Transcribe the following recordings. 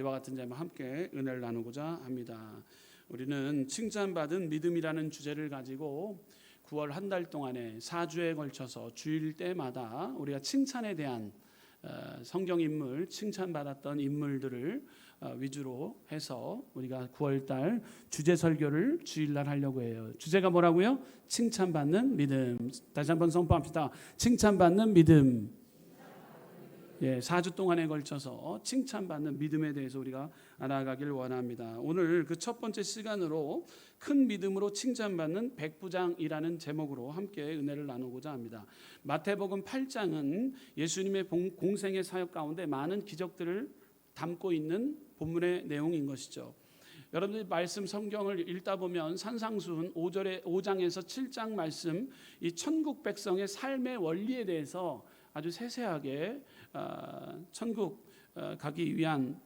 이와 같은 자와 함께 은혜를 나누고자 합니다. 우리는 칭찬받은 믿음이라는 주제를 가지고 9월 한 달 동안에 4주에 걸쳐서 주일 때마다 우리가 칭찬에 대한 성경 인물, 칭찬받았던 인물들을 위주로 해서 우리가 9월 달 주제 설교를 주일날 하려고 해요. 주제가 뭐라고요? 칭찬받는 믿음. 다시 한번 선포합시다. 칭찬받는 믿음. 4주 동안에 걸쳐서 칭찬받는 믿음에 대해서 우리가 알아가길 원합니다. 오늘 그 첫 번째 시간으로 큰 믿음으로 칭찬받는 백부장이라는 제목으로 함께 은혜를 나누고자 합니다. 마태복음 8장은 예수님의 공생의 사역 가운데 많은 기적들을 담고 있는 본문의 내용인 것이죠. 여러분들이 말씀 성경을 읽다 보면 산상수훈 5장에서 7장 말씀, 이 천국 백성의 삶의 원리에 대해서 아주 세세하게 천국 가기 위한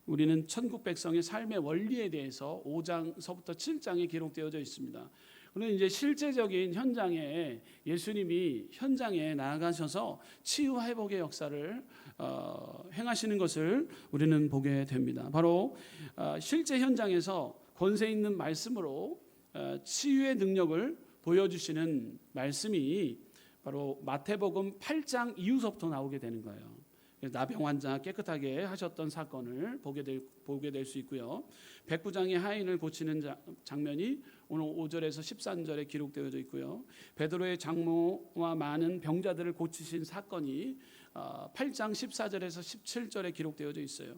우리는 천국 백성의 삶의 원리에 대해서 5장서부터 7장에 기록되어져 있습니다. 그런데 이제 실제적인 현장에 예수님이 현장에 나아가셔서 치유 회복의 역사를 행하시는 것을 우리는 보게 됩니다. 바로 실제 현장에서 권세 있는 말씀으로 치유의 능력을 보여주시는 말씀이 바로 마태복음 8장 이후서부터 나오게 되는 거예요. 나병 환자 깨끗하게 하셨던 사건을 보게 될 수 있고요. 백부장의 하인을 고치는 장면이 오늘 5절에서 13절에 기록되어져 있고요. 베드로의 장모와 많은 병자들을 고치신 사건이 8장 14절에서 17절에 기록되어져 있어요.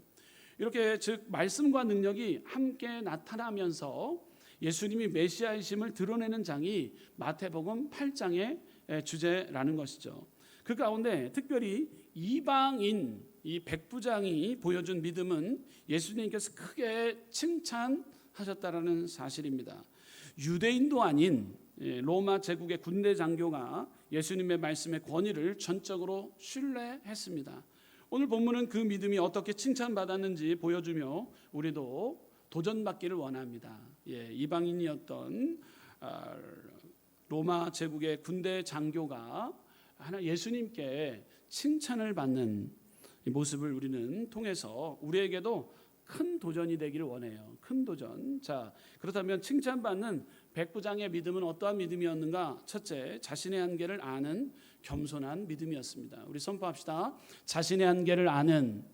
이렇게 즉 말씀과 능력이 함께 나타나면서 예수님이 메시아이심을 드러내는 장이 마태복음 8장의 주제라는 것이죠. 그 가운데 특별히 이방인 이 백부장이 보여준 믿음은 예수님께서 크게 칭찬하셨다라는 사실입니다. 유대인도 아닌 로마 제국의 군대 장교가 예수님의 말씀의 권위를 전적으로 신뢰했습니다. 오늘 본문은 그 믿음이 어떻게 칭찬받았는지 보여주며 우리도 도전받기를 원합니다. 이방인이었던 로마 제국의 군대 장교가 하나 예수님께 칭찬을 받는 모습을 우리는 통해서 우리에게도 큰 도전이 되기를 원해요. 큰 도전. 자, 그렇다면 칭찬받는 백부장의 믿음은 어떠한 믿음이었는가? 첫째, 자신의 한계를 아는 겸손한 믿음이었습니다. 우리 선포합시다. 자신의 한계를 아는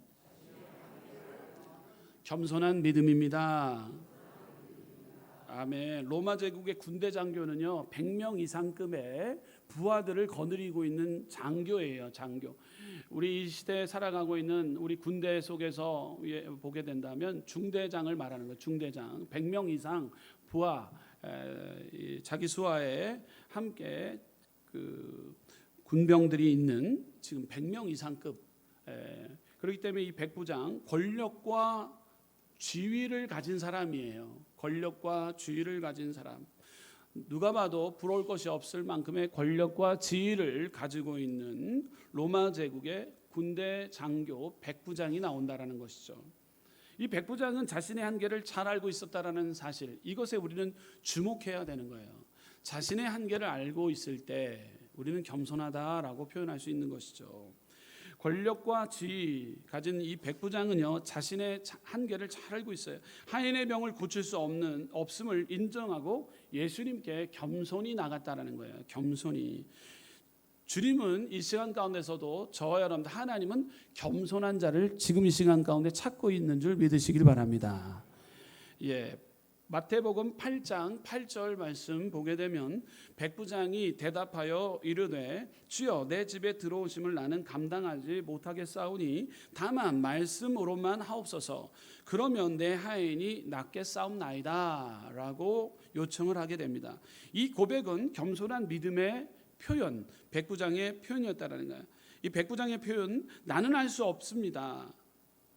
겸손한 믿음입니다. 아멘. 로마 제국의 군대 장교는요 100명 이상급의 부하들을 거느리고 있는 장교예요. 장교. 우리 이 시대에 살아가고 있는 우리 군대 속에서 보게 된다면 중대장을 말하는 거예요. 중대장. 100명 이상 부하 자기 수하에 함께 그 군병들이 있는 지금 100명 이상급. 그렇기 때문에 이 백부장 권력과 지위를 가진 사람이에요. 권력과 지위를 가진 사람. 누가 봐도 부러울 것이 없을 만큼의 권력과 지위를 가지고 있는 로마 제국의 군대 장교 백부장이 나온다라는 것이죠. 이 백부장은 자신의 한계를 잘 알고 있었다라는 사실, 이것에 우리는 주목해야 되는 거예요. 자신의 한계를 알고 있을 때 우리는 겸손하다라고 표현할 수 있는 것이죠. 권력과 지위 가진 이 백부장은요 자신의 한계를 잘 알고 있어요. 하인의 병을 고칠 수 없음을 인정하고 예수님께 겸손히 나갔다라는 거예요. 겸손히. 주님은 이 시간 가운데서도 저와 여러분들 하나님은 겸손한 자를 지금 이 시간 가운데 찾고 있는 줄 믿으시길 바랍니다. 마태복음 8장 8절 말씀 보게 되면 백부장이 대답하여 이르되 주여 내 집에 들어오심을 나는 감당하지 못하겠사오니 다만 말씀으로만 하옵소서. 그러면 내 하인이 낫게 싸움나이다 라고 요청을 하게 됩니다. 이 고백은 겸손한 믿음의 표현, 백부장의 표현이었다는 거예요. 이 백부장의 표현, 나는 할 수 없습니다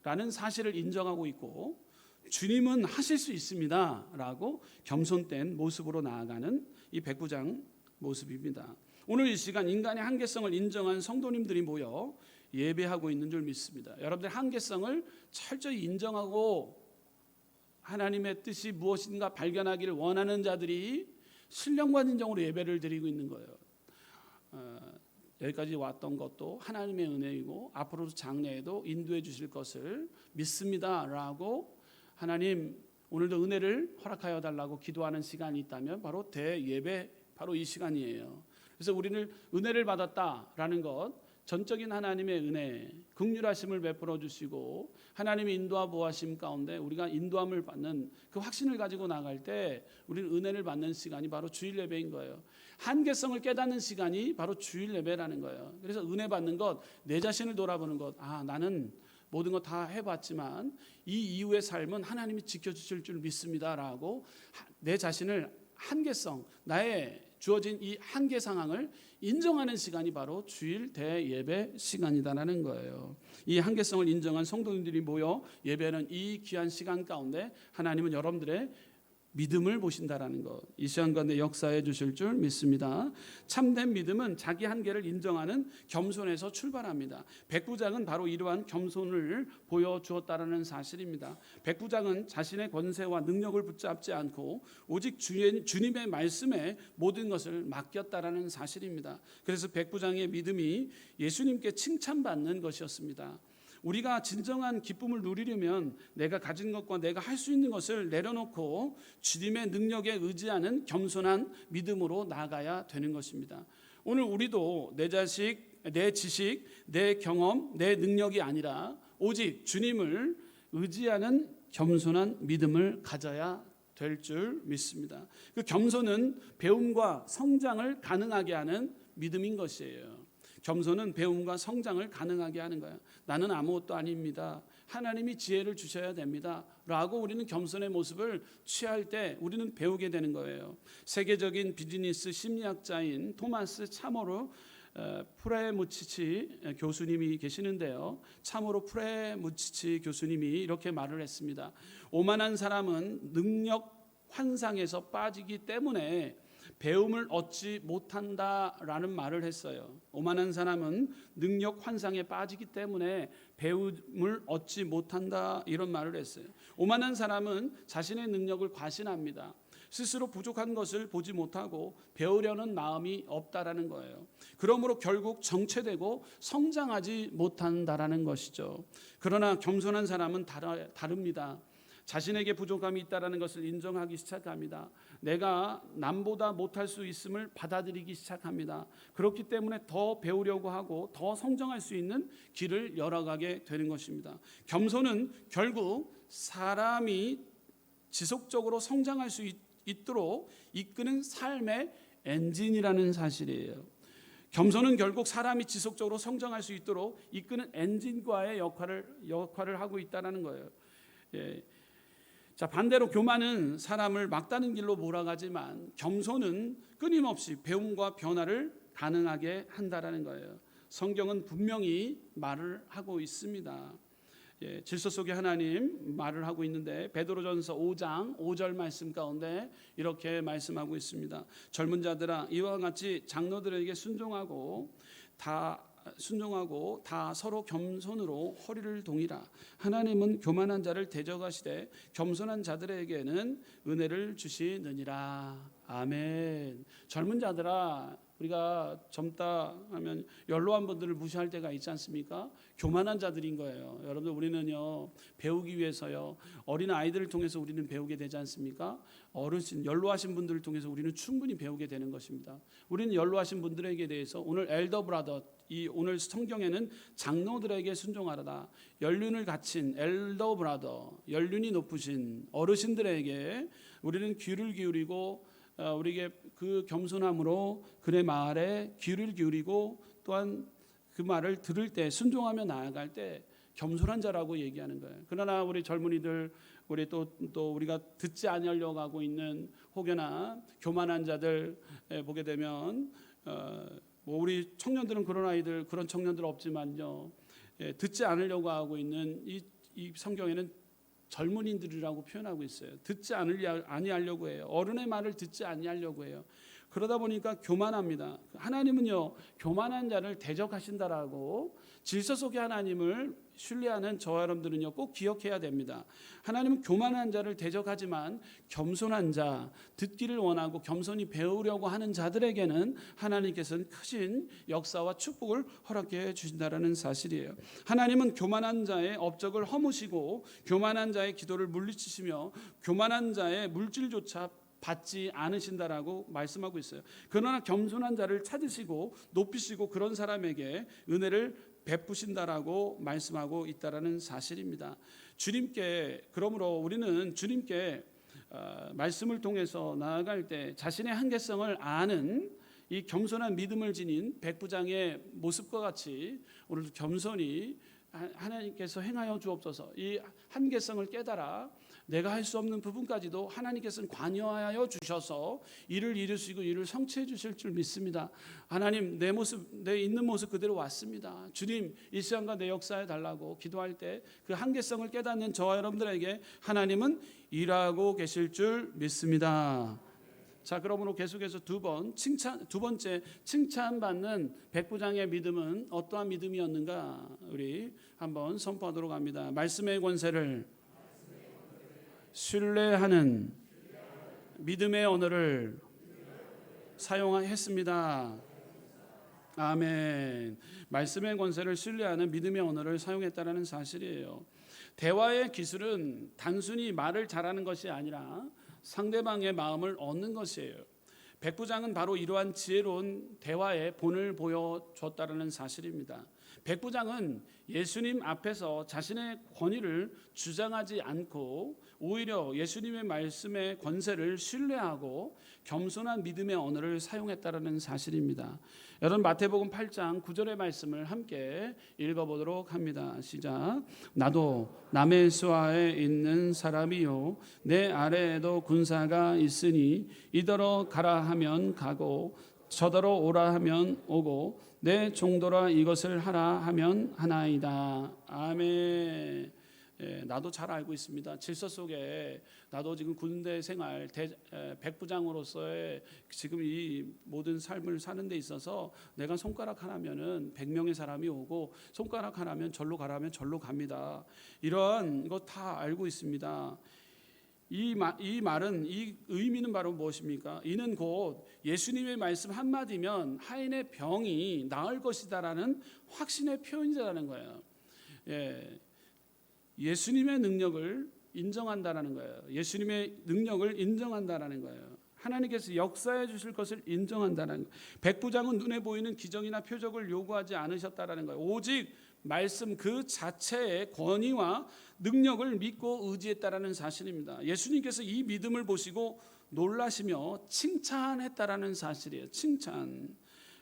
라는 사실을 인정하고 있고 주님은 하실 수 있습니다 라고 겸손된 모습으로 나아가는 이 백부장 모습입니다. 오늘 이 시간 인간의 한계성을 인정한 성도님들이 모여 예배하고 있는 줄 믿습니다. 여러분들 한계성을 철저히 인정하고 하나님의 뜻이 무엇인가 발견하기를 원하는 자들이 신령과 진정으로 예배를 드리고 있는 거예요. 여기까지 왔던 것도 하나님의 은혜이고 앞으로도 장래에도 인도해 주실 것을 믿습니다라고 하나님 오늘도 은혜를 허락하여 달라고 기도하는 시간이 있다면 바로 대예배, 바로 이 시간이에요. 그래서 우리는 은혜를 받았다라는 것, 전적인 하나님의 은혜, 긍휼하심을 베풀어 주시고 하나님의 인도와 보호하심 가운데 우리가 인도함을 받는 그 확신을 가지고 나갈 때 우리는 은혜를 받는 시간이 바로 주일 예배인 거예요. 한계성을 깨닫는 시간이 바로 주일 예배라는 거예요. 그래서 은혜 받는 것, 내 자신을 돌아보는 것, 나는 모든 거 다 해봤지만 이 이후의 삶은 하나님이 지켜주실 줄 믿습니다라고 내 자신을 한계성, 나의 주어진 이 한계 상황을 인정하는 시간이 바로 주일 대예배 시간이다라는 거예요. 이 한계성을 인정한 성도님들이 모여 예배하는 이 귀한 시간 가운데 하나님은 여러분들의 믿음을 보신다라는 것, 이 시간 가운데 역사해 주실 줄 믿습니다. 참된 믿음은 자기 한계를 인정하는 겸손에서 출발합니다. 백부장은 바로 이러한 겸손을 보여주었다라는 사실입니다. 백부장은 자신의 권세와 능력을 붙잡지 않고 오직 주님의 말씀에 모든 것을 맡겼다라는 사실입니다. 그래서 백부장의 믿음이 예수님께 칭찬받는 것이었습니다. 우리가 진정한 기쁨을 누리려면 내가 가진 것과 내가 할 수 있는 것을 내려놓고 주님의 능력에 의지하는 겸손한 믿음으로 나아가야 되는 것입니다. 오늘 우리도 내 자식, 내 지식, 내 경험, 내 능력이 아니라 오직 주님을 의지하는 겸손한 믿음을 가져야 될 줄 믿습니다. 그 겸손은 배움과 성장을 가능하게 하는 믿음인 것이에요. 겸손은 배움과 성장을 가능하게 하는 거야. 나는 아무것도 아닙니다. 하나님이 지혜를 주셔야 됩니다. 라고 우리는 겸손의 모습을 취할 때 우리는 배우게 되는 거예요. 세계적인 비즈니스 심리학자인 토마스 차모로 프레무치치 교수님이 계시는데요. 차모로 프레무치치 교수님이 이렇게 말을 했습니다. 오만한 사람은 능력 환상에서 빠지기 때문에 배움을 얻지 못한다라는 말을 했어요. 오만한 사람은 능력 환상에 빠지기 때문에 배움을 얻지 못한다, 이런 말을 했어요. 오만한 사람은 자신의 능력을 과신합니다. 스스로 부족한 것을 보지 못하고 배우려는 마음이 없다라는 거예요. 그러므로 결국 정체되고 성장하지 못한다라는 것이죠. 그러나 겸손한 사람은 다릅니다. 자신에게 부족함이 있다는 것을 인정하기 시작합니다. 내가 남보다 못할 수 있음을 받아들이기 시작합니다. 그렇기 때문에 더 배우려고 하고 더 성장할 수 있는 길을 열어가게 되는 것입니다. 겸손은 결국 사람이 지속적으로 성장할 수 있도록 이끄는 삶의 엔진이라는 사실이에요. 겸손은 결국 사람이 지속적으로 성장할 수 있도록 이끄는 엔진과의 역할을 하고 있다는 거예요. 예. 자, 반대로 교만은 사람을 막다른 길로 몰아가지만 겸손은 끊임없이 배움과 변화를 가능하게 한다라는 거예요. 성경은 분명히 말을 하고 있습니다. 질서 속에 하나님 말을 하고 있는데 베드로전서 5장 5절 말씀 가운데 이렇게 말씀하고 있습니다. 젊은 자들아 이와 같이 장로들에게 순종하고 다 서로 겸손으로 허리를 동이라. 하나님은 교만한 자를 대적하시되 겸손한 자들에게는 은혜를 주시느니라. 아멘. 젊은 자들아, 우리가 젊다 하면 연로한 분들을 무시할 때가 있지 않습니까? 교만한 자들인 거예요. 여러분들, 우리는요 배우기 위해서요 어린 아이들을 통해서 우리는 배우게 되지 않습니까? 어르신, 연로하신 분들을 통해서 우리는 충분히 배우게 되는 것입니다. 우리는 연로하신 분들에게 대해서 오늘 엘더 브라더, 오늘 성경에는 장로들에게 순종하라다. 연륜을 갖춘 엘더 브라더, 연륜이 높으신 어르신들에게 우리는 귀를 기울이고 우리에게 그 겸손함으로 그의 말에 귀를 기울이고 또한 그 말을 들을 때 순종하며 나아갈 때 겸손한 자라고 얘기하는 거예요. 그러나 우리 젊은이들, 우리 또 우리가 듣지 아니하려고 하고 있는 혹여나 교만한 자들 보게 되면 우리 청년들은 그런 청년들 없지만요, 듣지 않으려고 하고 있는 이 성경에는 젊은이들이라고 표현하고 있어요. 듣지 아니하려고 해요. 어른의 말을 듣지 아니하려고 해요. 그러다 보니까 교만합니다. 하나님은요, 교만한 자를 대적하신다라고 질서 속의 하나님을 신뢰하는 저와 여러분들은요, 꼭 기억해야 됩니다. 하나님은 교만한 자를 대적하지만 겸손한 자, 듣기를 원하고 겸손히 배우려고 하는 자들에게는 하나님께서는 크신 역사와 축복을 허락해 주신다라는 사실이에요. 하나님은 교만한 자의 업적을 허무시고 교만한 자의 기도를 물리치시며 교만한 자의 물질조차 받지 않으신다라고 말씀하고 있어요. 그러나 겸손한 자를 찾으시고 높이시고 그런 사람에게 은혜를 베푸신다라고 말씀하고 있다라는 사실입니다. 주님께, 그러므로 우리는 주님께 말씀을 통해서 나아갈 때 자신의 한계성을 아는 이 겸손한 믿음을 지닌 백부장의 모습과 같이 오늘도 겸손히 하나님께서 행하여 주옵소서. 이 한계성을 깨달아 내가 할 수 없는 부분까지도 하나님께서는 관여하여 주셔서 이를 이루시고 이를 성취해 주실 줄 믿습니다. 하나님, 내 모습, 내 있는 모습 그대로 왔습니다. 주님, 이 시간과 내 역사에 달라고 기도할 때 그 한계성을 깨닫는 저와 여러분들에게 하나님은 일하고 계실 줄 믿습니다. 자, 그러므로 계속해서 두 번째 칭찬받는 백부장의 믿음은 어떠한 믿음이었는가 우리 한번 선포하도록 합니다. 말씀의 권세를 신뢰하는 믿음의 언어를 사용했습니다. 아멘. 말씀의 권세를 신뢰하는 믿음의 언어를 사용했다라는 사실이에요. 대화의 기술은 단순히 말을 잘하는 것이 아니라 상대방의 마음을 얻는 것이에요. 백부장은 바로 이러한 지혜로운 대화의 본을 보여줬다라는 사실입니다. 백부장은 예수님 앞에서 자신의 권위를 주장하지 않고 오히려 예수님의 말씀의 권세를 신뢰하고 겸손한 믿음의 언어를 사용했다라는 사실입니다. 여러분, 마태복음 8장 9절의 말씀을 함께 읽어보도록 합니다. 시작. 나도 남의 수하에 있는 사람이요 내 아래에도 군사가 있으니 이더러 가라 하면 가고 저더러 오라 하면 오고 내 종도라 이것을 하라 하면 하나이다. 아멘. 나도 잘 알고 있습니다. 질서 속에 나도 지금 군대 생활 백부장으로서의 지금 이 모든 삶을 사는 데 있어서 내가 손가락 하나면은 100명의 사람이 오고 손가락 하나면 절로 가라면 절로 갑니다. 이런 거 다 알고 있습니다. 이 말은, 이 의미는 바로 무엇입니까? 이는 곧 예수님의 말씀 한마디면 하인의 병이 나을 것이다라는 확신의 표현이라는 거예요. 예수님의 능력을 인정한다라는 거예요. 예수님의 능력을 인정한다라는 거예요. 하나님께서 역사해 주실 것을 인정한다는 거예요. 백부장은 눈에 보이는 기적이나 표적을 요구하지 않으셨다라는 거예요. 오직 말씀 그 자체의 권위와 능력을 믿고 의지했다라는 사실입니다. 예수님께서 이 믿음을 보시고 놀라시며 칭찬했다라는 사실이에요. 칭찬.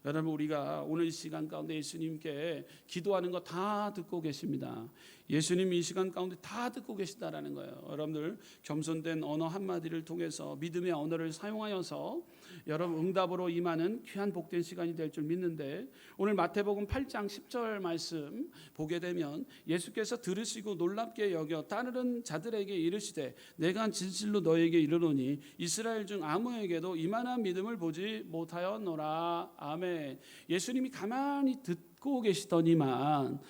여러분, 우리가 오늘 이 시간 가운데 예수님께 기도하는 거 다 듣고 계십니다. 예수님 이 시간 가운데 다 듣고 계시다라는 거예요. 여러분들 겸손된 언어 한마디를 통해서 믿음의 언어를 사용하여서 여러분 응답으로 임하는 귀한 복된 시간이 될 줄 믿는데, 오늘 마태복음 8장 10절 말씀 보게 되면 예수께서 들으시고 놀랍게 여겨 따르는 자들에게 이르시되 내가 진실로 너에게 이르노니 이스라엘 중 아무에게도 이만한 믿음을 보지 못하였노라. 아멘. 예수님이 가만히 듣고 계시더니만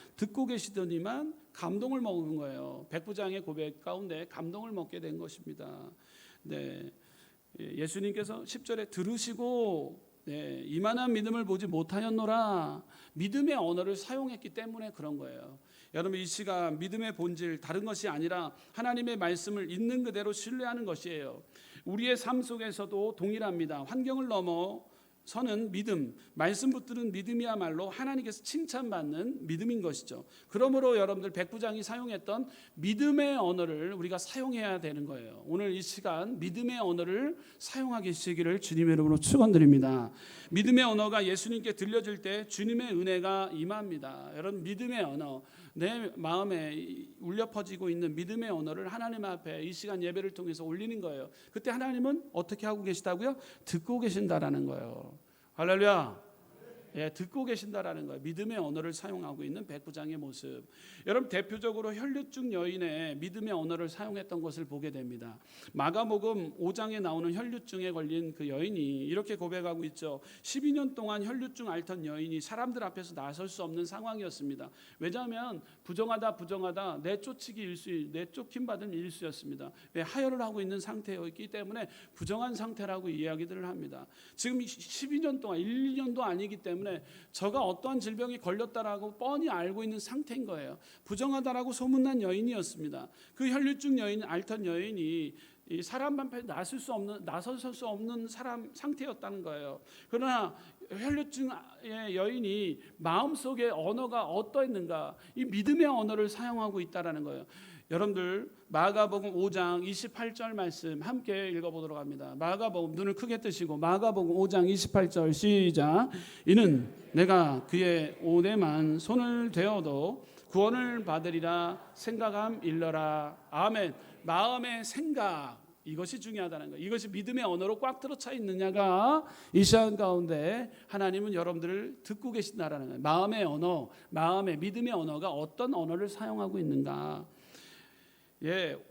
감동을 먹은 거예요. 백부장의 고백 가운데 감동을 먹게 된 것입니다. 네, 예수님께서 10절에 들으시고 이만한 믿음을 보지 못하였노라. 믿음의 언어를 사용했기 때문에 그런 거예요. 여러분, 이 시간 믿음의 본질 다른 것이 아니라 하나님의 말씀을 있는 그대로 신뢰하는 것이에요. 우리의 삶 속에서도 동일합니다. 환경을 넘어 서는 믿음, 말씀 붙드는 믿음이야말로 하나님께서 칭찬받는 믿음인 것이죠. 그러므로 여러분들 백부장이 사용했던 믿음의 언어를 우리가 사용해야 되는 거예요. 오늘 이 시간 믿음의 언어를 사용하게 하시기를 주님의 이름으로 축원드립니다. 믿음의 언어가 예수님께 들려질 때 주님의 은혜가 임합니다. 여러분, 믿음의 언어, 내 마음에 울려 퍼지고 있는 믿음의 언어를 하나님 앞에 이 시간 예배를 통해서 올리는 거예요. 그때 하나님은 어떻게 하고 계시다고요? 듣고 계신다라는 거예요. 할렐루야. 듣고 계신다라는 거예요. 믿음의 언어를 사용하고 있는 백부장의 모습. 여러분 대표적으로 혈류증 여인의 믿음의 언어를 사용했던 것을 보게 됩니다. 마가복음 5장에 나오는 혈류증에 걸린 그 여인이 이렇게 고백하고 있죠. 12년 동안 혈류증 앓던 여인이 사람들 앞에서 나설 수 없는 상황이었습니다. 왜냐하면 부정하다 내쫓김 받은 일수였습니다. 하혈을 하고 있는 상태였기 때문에 부정한 상태라고 이야기들을 합니다. 지금 12년 동안 1, 2년도 아니기 때문에 저가 어떠한 질병이 걸렸다라고 뻔히 알고 있는 상태인 거예요. 부정하다라고 소문난 여인이었습니다. 그 혈류증 여인 앓던 여인이 이 사람 앞에 나설 수 없는 사람 상태였다는 거예요. 그러나 혈류증의 여인이 마음속의 언어가 어떠했는가? 이 믿음의 언어를 사용하고 있다라는 거예요. 여러분들 마가복음 5장 28절 말씀 함께 읽어보도록 합니다. 마가복음 눈을 크게 뜨시고 마가복음 5장 28절 시작. 이는 내가 그의 옷에만 손을 대어도 구원을 받으리라 생각함 일러라. 아멘. 마음의 생각, 이것이 중요하다는 거예요. 이것이 믿음의 언어로 꽉 들어차 있느냐가 이 시간 가운데 하나님은 여러분들을 듣고 계신다라는 거예요. 마음의 언어, 믿음의 언어가 어떤 언어를 사용하고 있는가.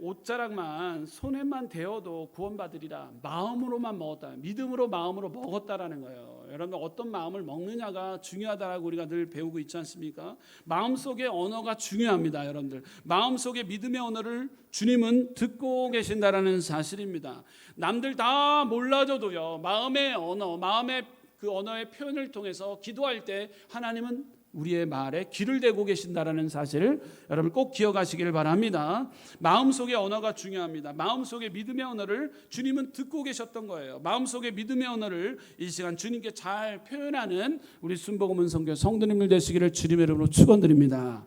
옷자락만 손에만 대어도 구원받으리라. 마음으로만 먹었다. 믿음으로 마음으로 먹었다라는 거예요. 여러분 어떤 마음을 먹느냐가 중요하다라고 우리가 늘 배우고 있지 않습니까? 마음속의 언어가 중요합니다. 여러분들 마음속의 믿음의 언어를 주님은 듣고 계신다라는 사실입니다. 남들 다 몰라줘도요, 마음의 그 언어의 표현을 통해서 기도할 때 하나님은 우리의 말에 귀를 대고 계신다라는 사실을 여러분 꼭 기억하시길 바랍니다. 마음속의 언어가 중요합니다. 마음속의 믿음의 언어를 주님은 듣고 계셨던 거예요. 마음속의 믿음의 언어를 이 시간 주님께 잘 표현하는 우리 순복음은 성교 성도님들 되시기를 주님의 이름으로 축원드립니다.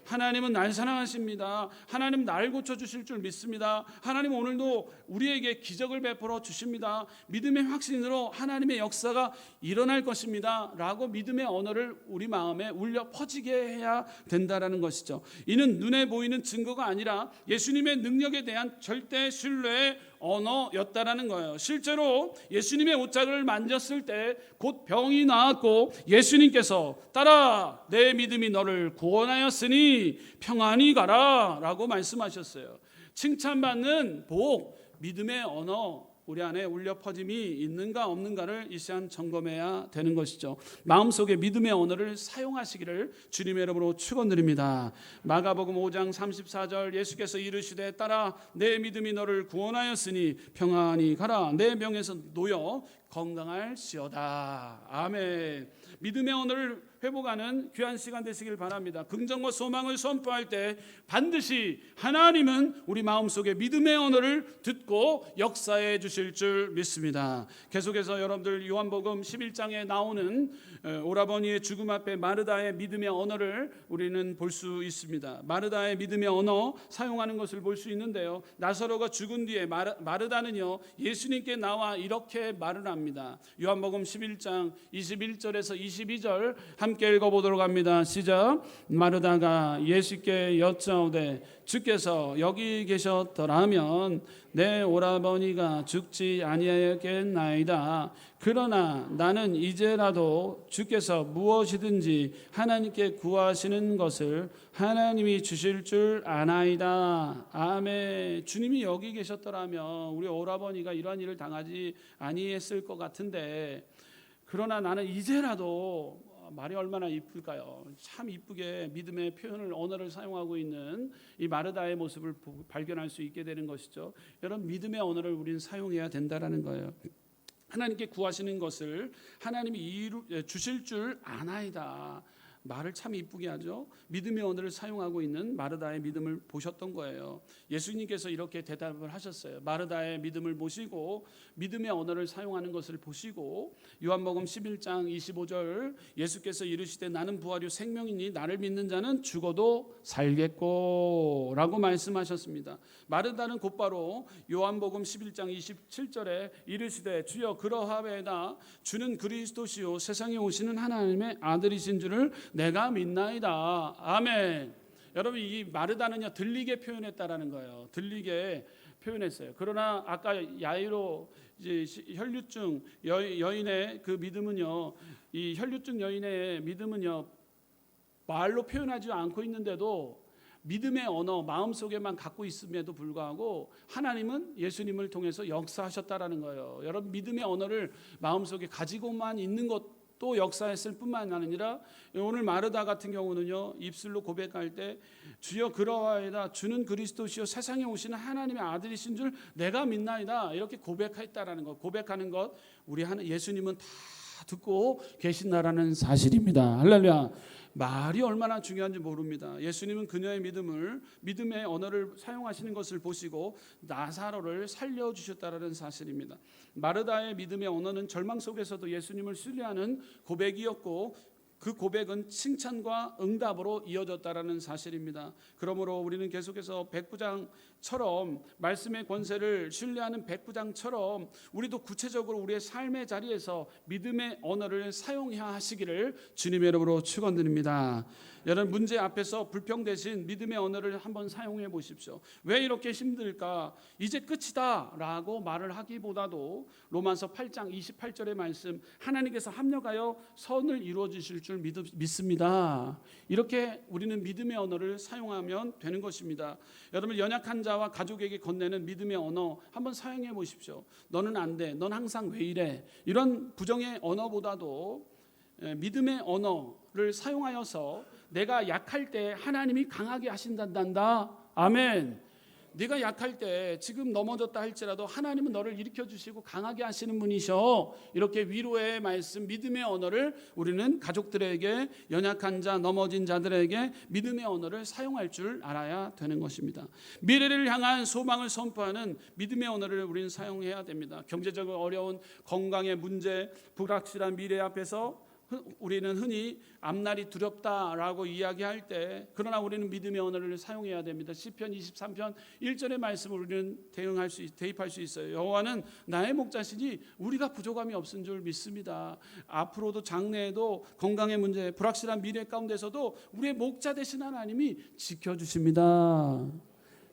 하나님은 날 사랑하십니다. 하나님 날 고쳐주실 줄 믿습니다. 하나님 오늘도 우리에게 기적을 베풀어 주십니다. 믿음의 확신으로 하나님의 역사가 일어날 것입니다 라고 믿음의 언어를 우리 마음에 울려 퍼지게 해야 된다라는 것이죠. 이는 눈에 보이는 증거가 아니라 예수님의 능력에 대한 절대 신뢰의 언어였다라는 거예요. 실제로 예수님의 옷자락을 만졌을 때 곧 병이 나았고 예수님께서 따라 내 믿음이 너를 구원하였으니 평안히 가라 라고 말씀하셨어요. 칭찬받는 복, 믿음의 언어 우리 안에 울려 퍼짐이 있는가 없는가를 이 시간 점검해야 되는 것이죠. 마음속에 믿음의 언어를 사용하시기를 주님의 이름으로 축원드립니다. 마가복음 5장 34절 예수께서 이르시되 따라 내 믿음이 너를 구원하였으니 평안히 가라. 내 병에서 놓여 건강할지어다. 아멘. 믿음의 언어를 회복하는 귀한 시간 되시길 바랍니다. 긍정과 소망을 선포할 때 반드시 하나님은 우리 마음속에 믿음의 언어를 듣고 역사해 주실 줄 믿습니다. 계속해서 여러분들 요한복음 11장에 나오는 오라버니의 죽음 앞에 마르다의 믿음의 언어를 우리는 볼 수 있습니다. 마르다의 믿음의 언어 사용하는 것을 볼 수 있는데요. 나사로가 죽은 뒤에 마르다는요 예수님께 나와 이렇게 말을 합니다. 요한복음 11장 21절에서 22절 함께 읽어보도록 합니다. 시작. 마르다가 예수께 여짜오되 주께서 여기 계셨더라면 내 오라버니가 죽지 아니하였겠나이다. 그러나 나는 이제라도 주께서 무엇이든지 하나님께 구하시는 것을 하나님이 주실 줄 아나이다. 아멘. 주님이 여기 계셨더라면 우리 오라버니가 이러한 일을 당하지 아니했을 것 같은데, 그러나 나는 이제라도, 말이 얼마나 이쁠까요? 참 이쁘게 믿음의 표현을 언어를 사용하고 있는 이 마르다의 모습을 발견할 수 있게 되는 것이죠. 여러분 믿음의 언어를 우리는 사용해야 된다라는 거예요. 하나님께 구하시는 것을 하나님이 주실 줄 아나이다. 말을 참 이쁘게 하죠. 믿음의 언어를 사용하고 있는 마르다의 믿음을 보셨던 거예요. 예수님께서 이렇게 대답을 하셨어요. 마르다의 믿음을 보시고 믿음의 언어를 사용하는 것을 보시고 요한복음 11장 25절 예수께서 이르시되 나는 부활이요 생명이니 나를 믿는 자는 죽어도 살겠고 라고 말씀하셨습니다. 마르다는 곧바로 요한복음 11장 27절에 이르시되 주여 그러하외다 주는 그리스도시요 세상에 오시는 하나님의 아들이신 줄을 내가 믿나이다. 아멘. 여러분 이 마르다는요 들리게 표현했다라는 거예요. 들리게 표현했어요. 그러나 아까 야이로 이제 혈류증 여인의 그 믿음은요, 이 혈류증 여인의 믿음은요 말로 표현하지 않고 있는데도 믿음의 언어 마음속에만 갖고 있음에도 불구하고 하나님은 예수님을 통해서 역사하셨다라는 거예요. 여러분 믿음의 언어를 마음속에 가지고만 있는 것도 역사했을 뿐만 아니라 오늘 마르다 같은 경우는요 입술로 고백할 때 주여 그러하이다 주는 그리스도시요 세상에 오시는 하나님의 아들이신 줄 내가 믿나이다 이렇게 고백했다라는 것. 고백하는 것 우리 예수님은 다 듣고 계신다라는 사실입니다. 할렐루야. 말이 얼마나 중요한지 모릅니다. 예수님은 그녀의 믿음의 언어를 사용하시는 것을 보시고 나사로를 살려주셨다는 사실입니다. 마르다의 믿음의 언어는 절망 속에서도 예수님을 신뢰하는 고백이었고 그 고백은 칭찬과 응답으로 이어졌다라는 사실입니다. 그러므로 우리는 계속해서 백부장처럼 말씀의 권세를 신뢰하는 백부장처럼 우리도 구체적으로 우리의 삶의 자리에서 믿음의 언어를 사용해야 하시기를 주님의 이름으로 축원드립니다. 여러분 문제 앞에서 불평 대신 믿음의 언어를 한번 사용해 보십시오. 왜 이렇게 힘들까? 이제 끝이다 라고 말을 하기보다도 로마서 8장 28절의 말씀 하나님께서 합력하여 선을 이루어 주실 줄 믿습니다. 이렇게 우리는 믿음의 언어를 사용하면 되는 것입니다. 여러분 연약한 자와 가족에게 건네는 믿음의 언어 한번 사용해 보십시오. 너는 안 돼. 넌 항상 왜 이래. 이런 부정의 언어보다도 믿음의 언어를 사용하여서 내가 약할 때 하나님이 강하게 하신단다. 아멘. 네가 약할 때 지금 넘어졌다 할지라도 하나님은 너를 일으켜 주시고 강하게 하시는 분이셔. 이렇게 위로의 말씀 믿음의 언어를 우리는 가족들에게 연약한 자 넘어진 자들에게 믿음의 언어를 사용할 줄 알아야 되는 것입니다. 미래를 향한 소망을 선포하는 믿음의 언어를 우리는 사용해야 됩니다. 경제적으로 어려운 건강의 문제 불확실한 미래 앞에서 우리는 흔히 앞날이 두렵다라고 이야기할 때 그러나 우리는 믿음의 언어를 사용해야 됩니다. 시편 23편 1절의 말씀을 우리는 대입할 수 있어요. 여호와는 나의 목자시니 우리가 부족함이 없은 줄 믿습니다. 앞으로도 장래에도 건강의 문제 불확실한 미래 가운데서도 우리의 목자 되신 하나님이 지켜주십니다.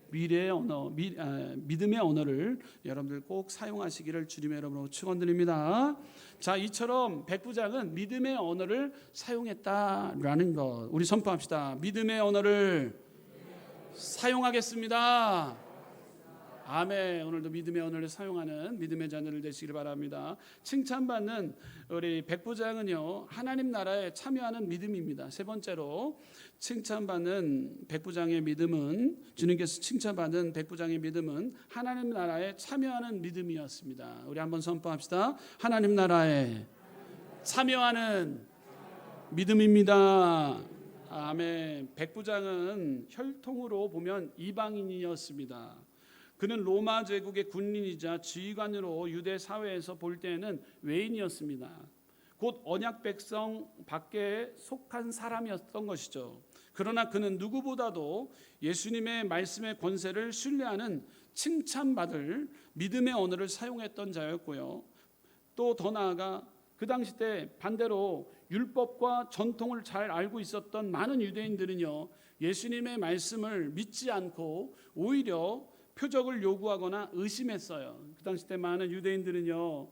미래의 언어, 믿음의 언어를 여러분들 꼭 사용하시기를 주님의 이름으로 축원드립니다. 자, 이처럼 백부장은 믿음의 언어를 사용했다라는 것 우리 선포합시다. 믿음의 언어를 사용하겠습니다. 아멘. 오늘도 믿음의 언어를 사용하는 믿음의 자녀들 되시길 바랍니다. 칭찬받는 우리 백부장은요 하나님 나라에 참여하는 믿음입니다. 세 번째로 칭찬받는 백부장의 믿음은 주님께서 칭찬받은 백부장의 믿음은 하나님 나라에 참여하는 믿음이었습니다. 우리 한번 선포합시다. 하나님 나라에 참여하는 믿음입니다. 아멘. 백부장은 혈통으로 보면 이방인이었습니다. 그는 로마 제국의 군인이자 지휘관으로 유대 사회에서 볼 때에는 외인이었습니다. 곧 언약 백성 밖에 속한 사람이었던 것이죠. 그러나 그는 누구보다도 예수님의 말씀의 권세를 신뢰하는 칭찬받을 믿음의 언어를 사용했던 자였고요. 또 더 나아가 그 당시 때 반대로 율법과 전통을 잘 알고 있었던 많은 유대인들은요 예수님의 말씀을 믿지 않고 오히려 표적을 요구하거나 의심했어요. 그 당시 때 많은 유대인들은요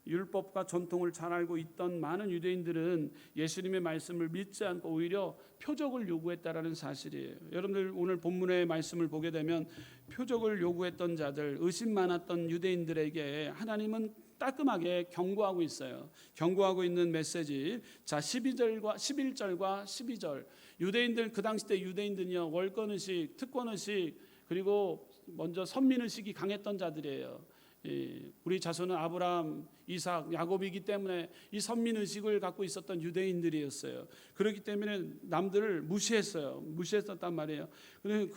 율법과 전통을 잘 알고 있던 많은 유대인들은 예수님의 말씀을 믿지 않고 오히려 표적을 요구했다라는 사실이에요. 여러분들 오늘 본문의 말씀을 보게 되면 표적을 요구했던 자들, 의심 많았던 유대인들에게 하나님은 따끔하게 경고하고 있어요. 경고하고 있는 메시지. 자, 11절과 12절. 유대인들 그 당시 때 유대인들은요 월권의식, 특권의식 그리고 먼저 선민의식이 강했던 자들이에요. 우리 자손은 아브라함, 이삭, 야곱이기 때문에 이 선민의식을 갖고 있었던 유대인들이었어요. 그렇기 때문에 남들을 무시했었단 말이에요.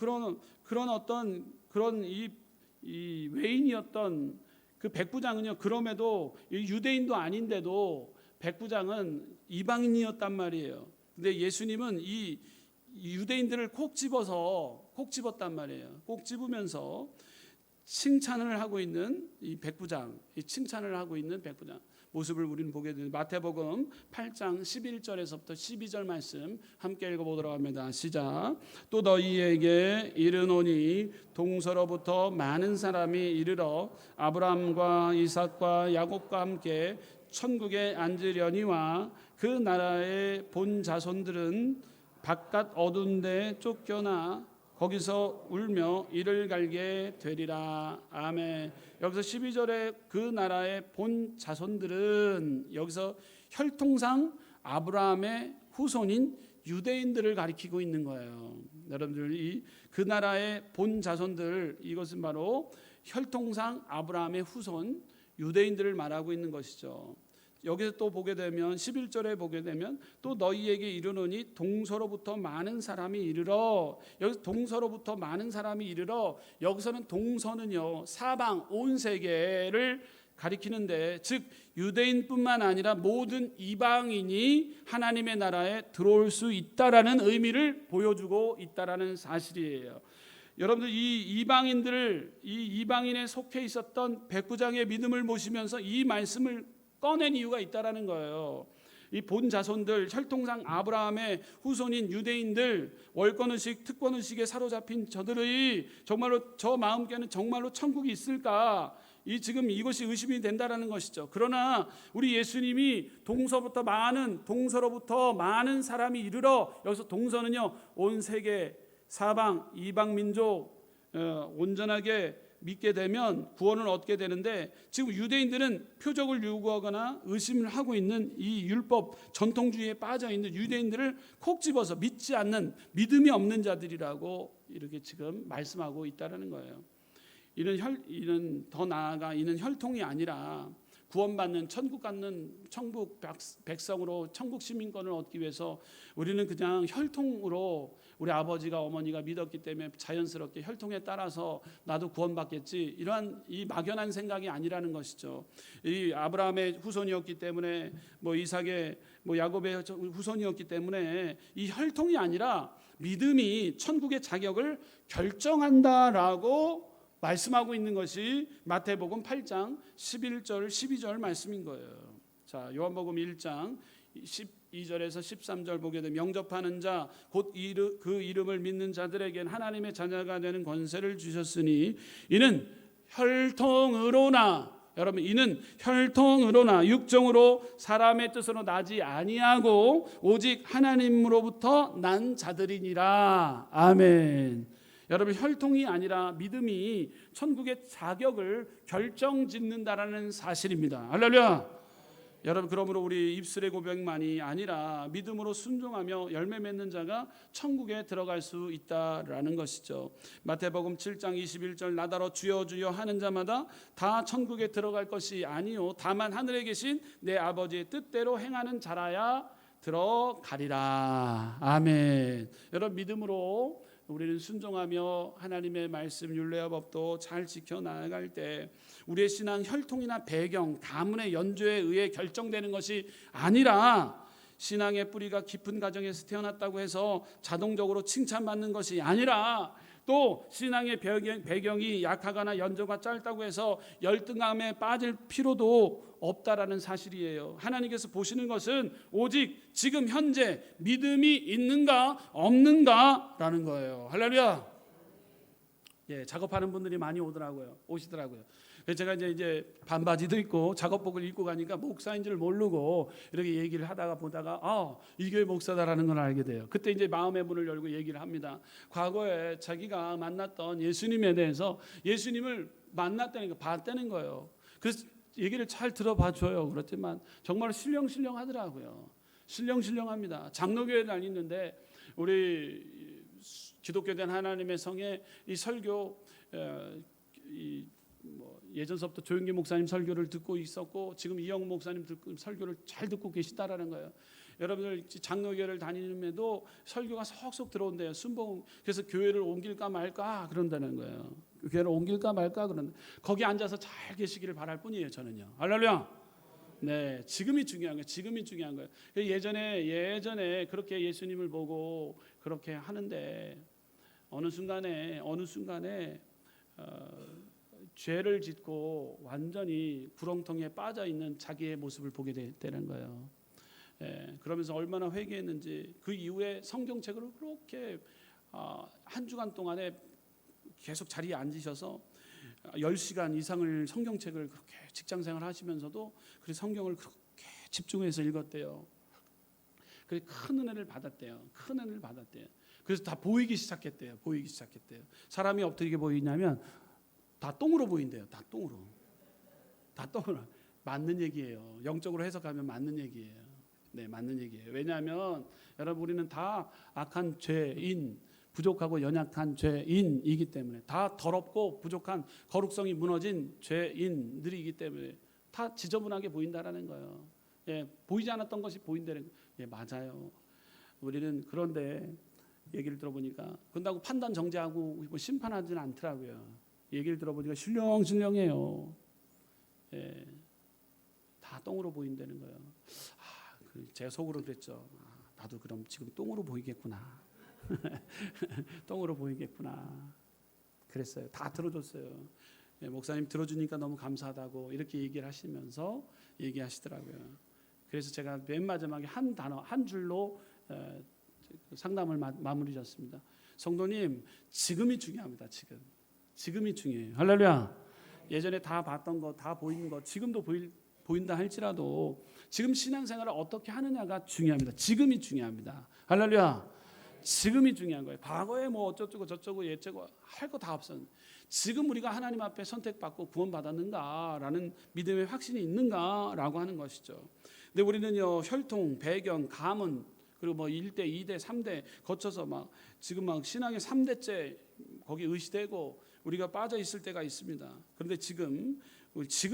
그런 이 외인이었던 그 백부장은요 그럼에도 유대인도 아닌데도 백부장은 이방인이었단 말이에요. 근데 예수님은 이 유대인들을 콕 집었단 말이에요. 꼭 집으면서 칭찬을 하고 있는 이 백부장, 이 칭찬을 하고 있는 백부장. 모습을 우리는 보게 됩니다. 마태복음 8장 11절에서부터 12절 말씀 함께 읽어보도록 합니다. 시작. 또 너희에게 이르노니 동서로부터 많은 사람이 이르러 아브라함과 이삭과 야곱과 함께 천국에 앉으려니와 그 나라의 본 자손들은 바깥 어두운 데 쫓겨나 거기서 울며 이를 갈게 되리라. 아멘. 여기서 12절에 그 나라의 본 자손들은 여기서 혈통상 아브라함의 후손인 유대인들을 가리키고 있는 거예요. 여러분들 그 나라의 본 자손들, 이것은 바로 혈통상 아브라함의 후손 유대인들을 말하고 있는 것이죠. 여기서 또 보게 되면 11절에 보게 되면 또 너희에게 이르노니 동서로부터 많은 사람이 이르러, 여기서 동서로부터 많은 사람이 이르러, 여기서는 동서는요 사방 온 세계를 가리키는데, 즉 유대인뿐만 아니라 모든 이방인이 하나님의 나라에 들어올 수 있다라는 의미를 보여주고 있다라는 사실이에요. 여러분들 이 이방인에 속해 있었던 백부장의 믿음을 보시면서 이 말씀을 꺼낸 이유가 있다라는 거예요. 이 본 자손들, 혈통상 아브라함의 후손인 유대인들, 월권의식, 특권의식에 사로잡힌 저들의 정말로 저 마음께는 정말로 천국이 있을까? 지금 이것이 의심이 된다라는 것이죠. 그러나 우리 예수님이 동서로부터 많은 사람이 이르러, 여기서 동서는요 온 세계 사방 이방 민족 온전하게 믿게 되면 구원을 얻게 되는데, 지금 유대인들은 표적을 요구하거나 의심을 하고 있는 이 율법 전통주의에 빠져 있는 유대인들을 콕 집어서 믿지 않는, 믿음이 없는 자들이라고 이렇게 지금 말씀하고 있다라는 거예요. 이는 더 나아가 이는 혈통이 아니라 구원받는 천국 백성으로 천국 시민권을 얻기 위해서 우리는 그냥 혈통으로 우리 아버지가 어머니가 믿었기 때문에 자연스럽게 혈통에 따라서 나도 구원받겠지, 이러한 이 막연한 생각이 아니라는 것이죠. 이 아브라함의 후손이었기 때문에 이삭의 야곱의 후손이었기 때문에 이 혈통이 아니라 믿음이 천국의 자격을 결정한다라고 말씀하고 있는 것이 마태복음 8장 11절 12절 말씀인 거예요. 자, 요한복음 1장 12절에서 13절 보게 되면 영접하는 자 곧 그 이름을 믿는 자들에겐 하나님의 자녀가 되는 권세를 주셨으니 이는 혈통으로나, 여러분 이는 혈통으로나 육정으로 사람의 뜻으로 나지 아니하고 오직 하나님으로부터 난 자들이니라. 아멘. 여러분 혈통이 아니라 믿음이 천국의 자격을 결정짓는다라는 사실입니다. 할렐루야. 여러분 그러므로 우리 입술의 고백만이 아니라 믿음으로 순종하며 열매 맺는 자가 천국에 들어갈 수 있다라는 것이죠. 마태복음 7장 21절 나더러 주여 주여 하는 자마다 다 천국에 들어갈 것이 아니요 다만 하늘에 계신 내 아버지의 뜻대로 행하는 자라야 들어가리라. 아멘. 여러분 믿음으로 우리는 순종하며 하나님의 말씀 율례와 법도 잘 지켜나갈 때 우리의 신앙 혈통이나 배경, 가문의 연조에 의해 결정되는 것이 아니라 신앙의 뿌리가 깊은 가정에서 태어났다고 해서 자동적으로 칭찬받는 것이 아니라, 또 신앙의 배경이 약하거나 연조가 짧다고 해서 열등감에 빠질 필요도 없다라는 사실이에요. 하나님께서 보시는 것은 오직 지금 현재 믿음이 있는가 없는가라는 거예요. 할렐루야. 예, 작업하는 분들이 많이 오시더라고요. 그래서 제가 이제 반바지도 입고 작업복을 입고 가니까 목사인 줄 모르고 이렇게 얘기를 하다가 보다가 이 교회 목사다라는 걸 알게 돼요. 그때 이제 마음의 문을 열고 얘기를 합니다. 과거에 자기가 만났던 예수님에 대해서, 예수님을 만났다는 거 봤다는 거예요. 그래서 얘기를 잘 들어봐 줘요. 그렇지만 정말 실령 하더라고요. 실령합니다. 장로교회를 다니는데 우리 기독교된 하나님의 성에 이 설교 예전서부터 조용기 목사님 설교를 듣고 있었고 지금 이영 목사님 설교를 잘 듣고 계시다라는 거예요. 여러분들 장로교회를 다니는데도 설교가 속속 들어온대요. 순봉. 그래서 교회를 옮길까 말까 그런다는 거예요. 교회를 옮길까 말까 그런다. 거기 앉아서 잘 계시기를 바랄 뿐이에요. 저는요. 할렐루야. 네, 지금이 중요한 거예요. 예전에 그렇게 예수님을 보고 그렇게 하는데 어느 순간에 죄를 짓고 완전히 구렁텅이에 빠져 있는 자기의 모습을 보게 되는 거예요. 그러면서 얼마나 회개했는지 그 이후에 성경책으로 그렇게 한 주간 동안에 계속 자리에 앉으셔서 10시간 이상을 성경책을 그렇게 직장생활 하시면서도 그 성경을 그렇게 집중해서 읽었대요. 그래서 큰 은혜를 받았대요. 큰 은혜를 받았대요. 그래서 다 보이기 시작했대요. 보이기 시작했대요. 사람이 어떻게 보이냐면 다 똥으로 보인대요. 다 똥으로. 다 똥으로. 맞는 얘기예요. 영적으로 해석하면 맞는 얘기예요. 네, 맞는 얘기예요. 왜냐하면 여러분 우리는 다 악한 죄인, 부족하고 연약한 죄인이기 때문에 다 더럽고 부족한 거룩성이 무너진 죄인들이기 때문에 다 지저분하게 보인다라는 거예요. 보이지 않았던 것이 보인다는 거예요. 맞아요. 우리는 그런데 얘기를 들어보니까 그런다고 판단 정죄하고 뭐 심판하지는 않더라고요. 얘기를 들어보니까 신령해요. 다 똥으로 보인다는 거예요. 제 속으로 그랬죠. 나도 그럼 지금 똥으로 보이겠구나. 똥으로 보이겠구나. 그랬어요. 다 들어줬어요. 목사님 들어주니까 너무 감사하다고 이렇게 얘기를 하시면서 얘기하시더라고요. 그래서 제가 맨 마지막에 한 단어, 한 줄로 상담을 마무리 졌습니다. 성도님, 지금이 중요합니다. 지금이 중요해요. 할렐루야. 예전에 다 봤던 거, 다 보이는 거, 지금도 보인다 할지라도 지금 신앙생활을 어떻게 하느냐가 중요합니다. 지금이 중요합니다. 할렐루야. 지금이 중요한 거예요. 과거에 뭐 어쩌고 저쩌고 예쩌고 할 거 다 없었는데 지금 우리가 하나님 앞에 선택받고 구원받았는가라는 믿음의 확신이 있는가라고 하는 것이죠. 근데 우리는요, 혈통, 배경, 가문, 그리고 뭐 1대, 2대, 3대 거쳐서 막 지금 막 신앙의 3대째 거기 의시되고 우리가 빠져 있을 때가 있습니다. 그런데 지금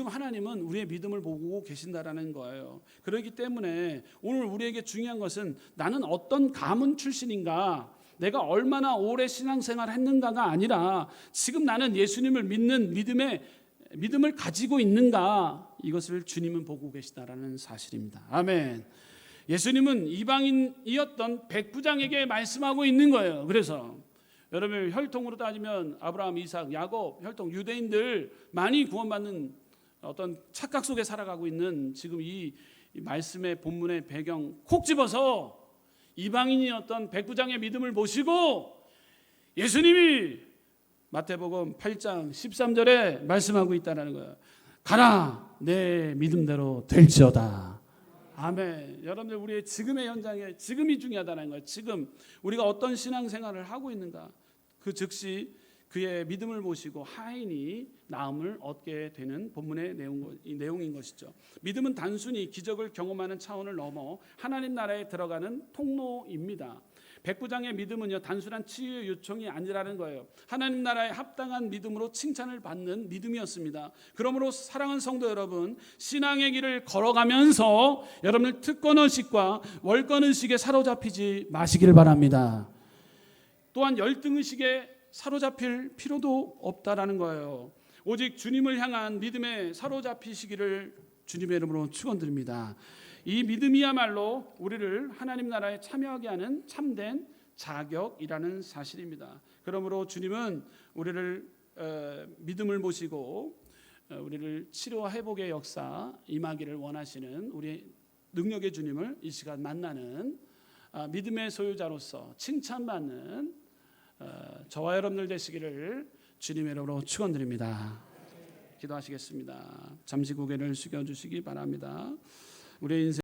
하나님은 우리의 믿음을 보고 계신다라는 거예요. 그렇기 때문에 오늘 우리에게 중요한 것은 나는 어떤 가문 출신인가, 내가 얼마나 오래 신앙생활을 했는가가 아니라 지금 나는 예수님을 믿는 믿음을 가지고 있는가, 이것을 주님은 보고 계시다라는 사실입니다. 아멘. 예수님은 이방인이었던 백부장에게 말씀하고 있는 거예요. 그래서 여러분 혈통으로 따지면 아브라함, 이삭, 야곱 혈통 유대인들 많이 구원받는 어떤 착각 속에 살아가고 있는 지금 이 말씀의 본문의 배경 콕 집어서 이방인이었던 백부장의 믿음을 모시고 예수님이 마태복음 8장 13절에 말씀하고 있다는 거예요. 가라, 내 믿음대로 될지어다. 아멘. 여러분들 우리의 지금의 현장에 지금이 중요하다는 거예요. 지금 우리가 어떤 신앙생활을 하고 있는가, 그 즉시 그의 믿음을 모시고 하인이 나음을 얻게 되는 본문의 내용인 것이죠. 믿음은 단순히 기적을 경험하는 차원을 넘어 하나님 나라에 들어가는 통로입니다. 백부장의 믿음은요, 단순한 치유의 요청이 아니라는 거예요. 하나님 나라에 합당한 믿음으로 칭찬을 받는 믿음이었습니다. 그러므로 사랑하는 성도 여러분, 신앙의 길을 걸어가면서 여러분들 특권의식과 월권의식에 사로잡히지 마시기를 바랍니다. 또한 열등의식에 사로잡힐 필요도 없다라는 거예요. 오직 주님을 향한 믿음에 사로잡히시기를 주님의 이름으로 축원드립니다. 이 믿음이야말로 우리를 하나님 나라에 참여하게 하는 참된 자격이라는 사실입니다. 그러므로 주님은 우리를 믿음을 모시고 우리를 치료와 회복의 역사 임하기를 원하시는 우리 능력의 주님을 이 시간 만나는 믿음의 소유자로서 칭찬받는 저와 여러분들 되시기를 주님의 이름으로 축원드립니다. 기도하시겠습니다. 잠시 고개를 숙여주시기 바랍니다. 우리의 인생